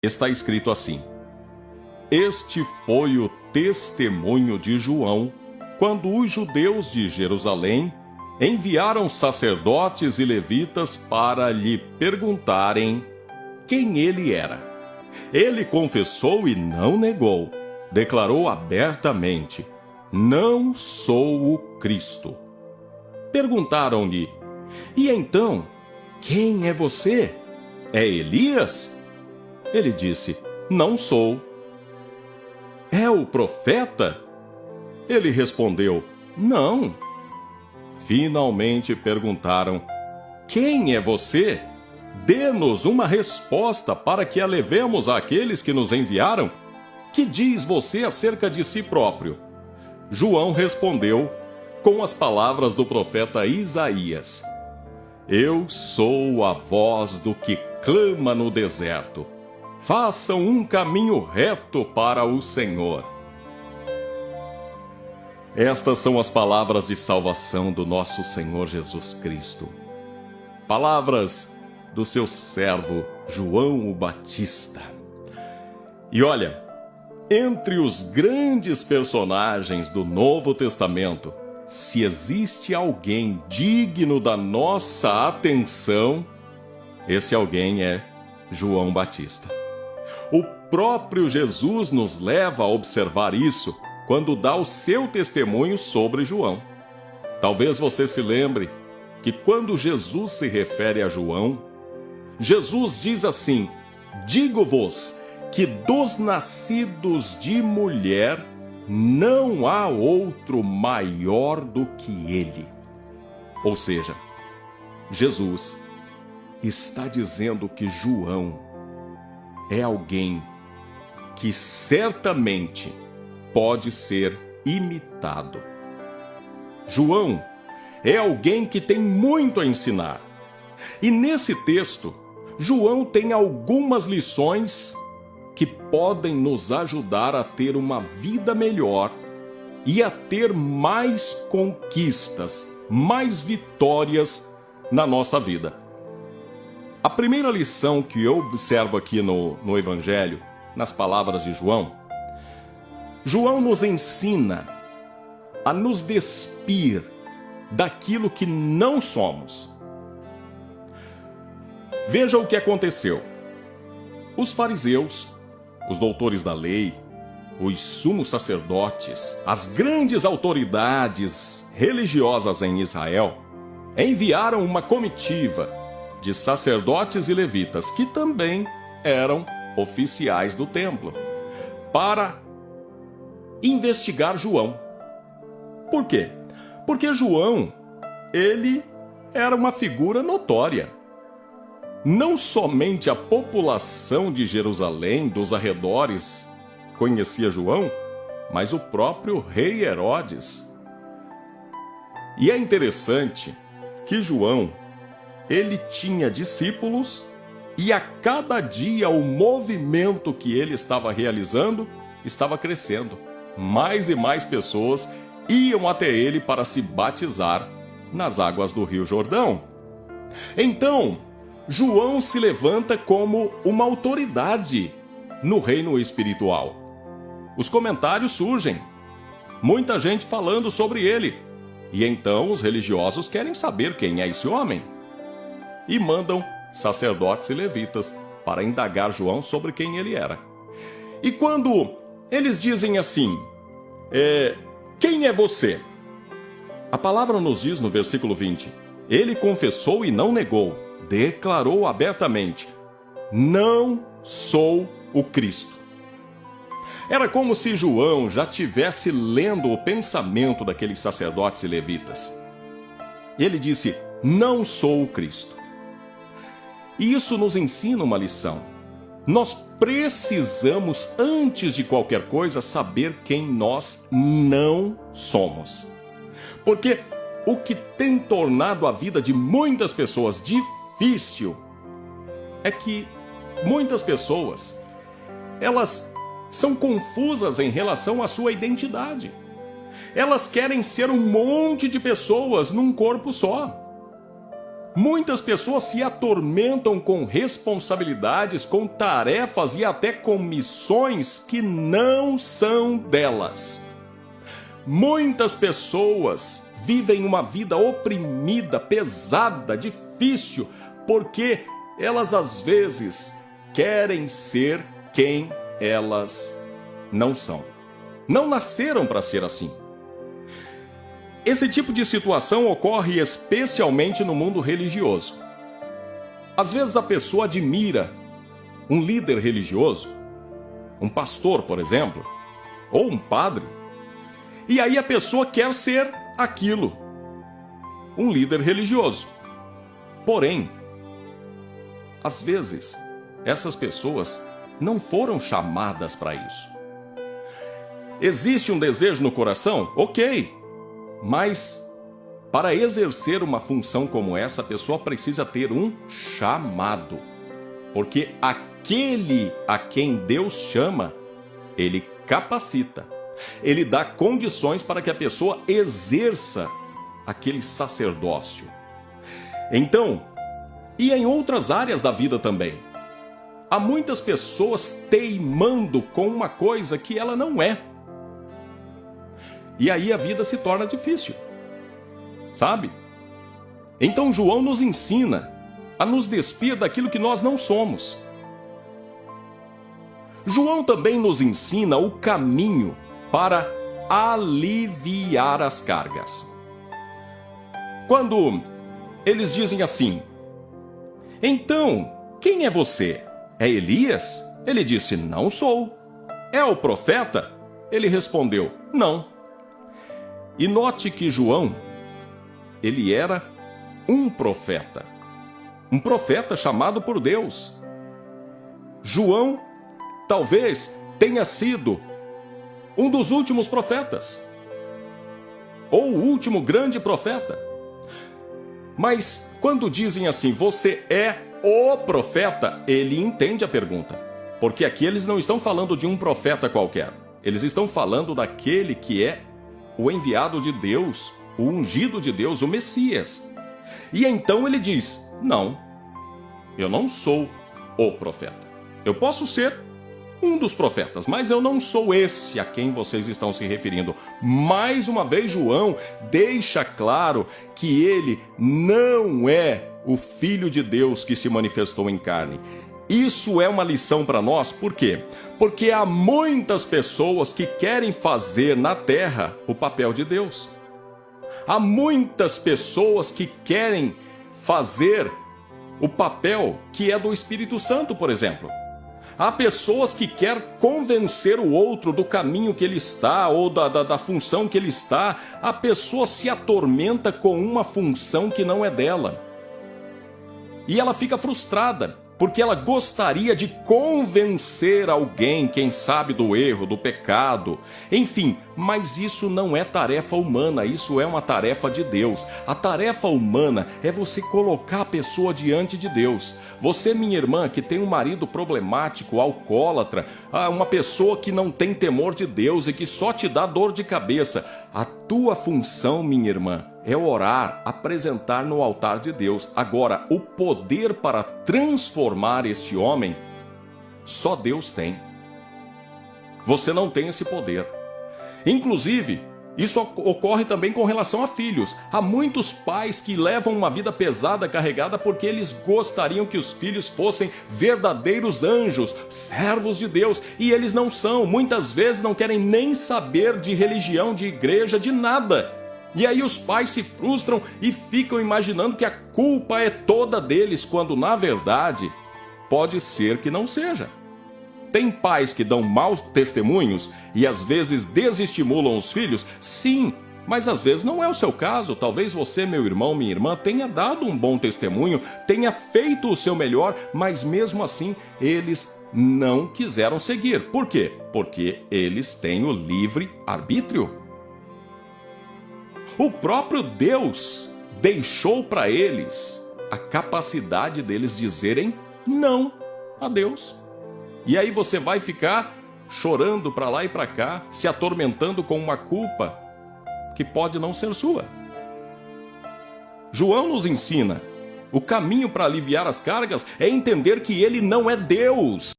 Está escrito assim: Este foi o testemunho de João, quando os judeus de Jerusalém enviaram sacerdotes e levitas para lhe perguntarem quem ele era. Ele confessou e não negou, declarou abertamente: Não sou o Cristo. Perguntaram-lhe: E então, quem é você? É Elias? Ele disse: Não sou. É o profeta? Ele respondeu: Não. Finalmente perguntaram: Quem é você? Dê-nos uma resposta para que a levemos àqueles que nos enviaram. Que diz você acerca de si próprio? João respondeu com as palavras do profeta Isaías: Eu sou a voz do que clama no deserto. Façam um caminho reto para o Senhor. Estas são as palavras de salvação do nosso Senhor Jesus Cristo. Palavras do seu servo João o Batista. E olha, entre os grandes personagens do Novo Testamento, se existe alguém digno da nossa atenção, esse alguém é João Batista. O próprio Jesus nos leva a observar isso quando dá o seu testemunho sobre João. Talvez você se lembre que quando Jesus se refere a João, Jesus diz assim: Digo-vos que dos nascidos de mulher não há outro maior do que ele. Ou seja, Jesus está dizendo que João é alguém que certamente pode ser imitado. João é alguém que tem muito a ensinar. E nesse texto, João tem algumas lições que podem nos ajudar a ter uma vida melhor e a ter mais conquistas, mais vitórias na nossa vida. A primeira lição que eu observo aqui no Evangelho, nas palavras de João, João nos ensina a nos despir daquilo que não somos. Veja o que aconteceu. Os fariseus, os doutores da lei, os sumos sacerdotes, as grandes autoridades religiosas em Israel, enviaram uma comitiva de sacerdotes e levitas, que também eram oficiais do templo, para investigar João. Por quê? Porque João, ele era uma figura notória. Não somente a população de Jerusalém, dos arredores, conhecia João, mas o próprio rei Herodes. E é interessante que João, ele tinha discípulos e a cada dia o movimento que ele estava realizando estava crescendo. Mais e mais pessoas iam até ele para se batizar nas águas do Rio Jordão. Então, João se levanta como uma autoridade no reino espiritual. Os comentários surgem, muita gente falando sobre ele. E então os religiosos querem saber quem é esse homem. E mandam sacerdotes e levitas para indagar João sobre quem ele era. E quando eles dizem assim: quem é você? A palavra nos diz no versículo 20: Ele confessou e não negou, declarou abertamente: Não sou o Cristo. Era como se João já tivesse lendo o pensamento daqueles sacerdotes e levitas. Ele disse: Não sou o Cristo. E isso nos ensina uma lição. Nós precisamos, antes de qualquer coisa, saber quem nós não somos. Porque o que tem tornado a vida de muitas pessoas difícil é que muitas pessoas, elas são confusas em relação à sua identidade. Elas querem ser um monte de pessoas num corpo só. Muitas pessoas se atormentam com responsabilidades, com tarefas e até com missões que não são delas. Muitas pessoas vivem uma vida oprimida, pesada, difícil, porque elas às vezes querem ser quem elas não são. Não nasceram para ser assim. Esse tipo de situação ocorre especialmente no mundo religioso. Às vezes a pessoa admira um líder religioso, um pastor, por exemplo, ou um padre, e aí a pessoa quer ser aquilo, um líder religioso. Porém, às vezes, essas pessoas não foram chamadas para isso. Existe um desejo no coração? Ok. Mas, para exercer uma função como essa, a pessoa precisa ter um chamado. Porque aquele a quem Deus chama, ele capacita. Ele dá condições para que a pessoa exerça aquele sacerdócio. Então, e em outras áreas da vida também, há muitas pessoas teimando com uma coisa que ela não é. E aí a vida se torna difícil, sabe? Então João nos ensina a nos despir daquilo que nós não somos. João também nos ensina o caminho para aliviar as cargas. Quando eles dizem assim: então, quem é você? É Elias? Ele disse: não sou. É o profeta? Ele respondeu: não. E note que João, ele era um profeta chamado por Deus. João talvez tenha sido um dos últimos profetas, ou o último grande profeta. Mas quando dizem assim, você é o profeta, ele entende a pergunta, porque aqui eles não estão falando de um profeta qualquer, eles estão falando daquele que é o enviado de Deus, o ungido de Deus, o Messias. E então ele diz: não, eu não sou o profeta. Eu posso ser um dos profetas, mas eu não sou esse a quem vocês estão se referindo. Mais uma vez, João deixa claro que ele não é o Filho de Deus que se manifestou em carne. Isso é uma lição para nós, por quê? Porque há muitas pessoas que querem fazer na terra o papel de Deus. Há muitas pessoas que querem fazer o papel que é do Espírito Santo, por exemplo. Há pessoas que querem convencer o outro do caminho que ele está ou da função que ele está. A pessoa se atormenta com uma função que não é dela. E ela fica frustrada, porque ela gostaria de convencer alguém, quem sabe, do erro, do pecado, enfim, mas isso não é tarefa humana, isso é uma tarefa de Deus. A tarefa humana é você colocar a pessoa diante de Deus. Você, minha irmã, que tem um marido problemático, alcoólatra, uma pessoa que não tem temor de Deus e que só te dá dor de cabeça, a tua função, minha irmã, é orar, apresentar no altar de Deus. Agora, o poder para transformar este homem, só Deus tem. Você não tem esse poder. Inclusive, isso ocorre também com relação a filhos. Há muitos pais que levam uma vida pesada, carregada, porque eles gostariam que os filhos fossem verdadeiros anjos, servos de Deus, e eles não são. Muitas vezes não querem nem saber de religião, de igreja, de nada. E aí os pais se frustram e ficam imaginando que a culpa é toda deles, quando na verdade pode ser que não seja. Tem pais que dão maus testemunhos e às vezes desestimulam os filhos? Sim, mas às vezes não é o seu caso. Talvez você, meu irmão, minha irmã, tenha dado um bom testemunho, tenha feito o seu melhor, mas mesmo assim eles não quiseram seguir. Por quê? Porque eles têm o livre arbítrio. O próprio Deus deixou para eles a capacidade deles dizerem não a Deus. E aí você vai ficar chorando para lá e para cá, se atormentando com uma culpa que pode não ser sua. João nos ensina O caminho para aliviar as cargas é entender que ele não é Deus.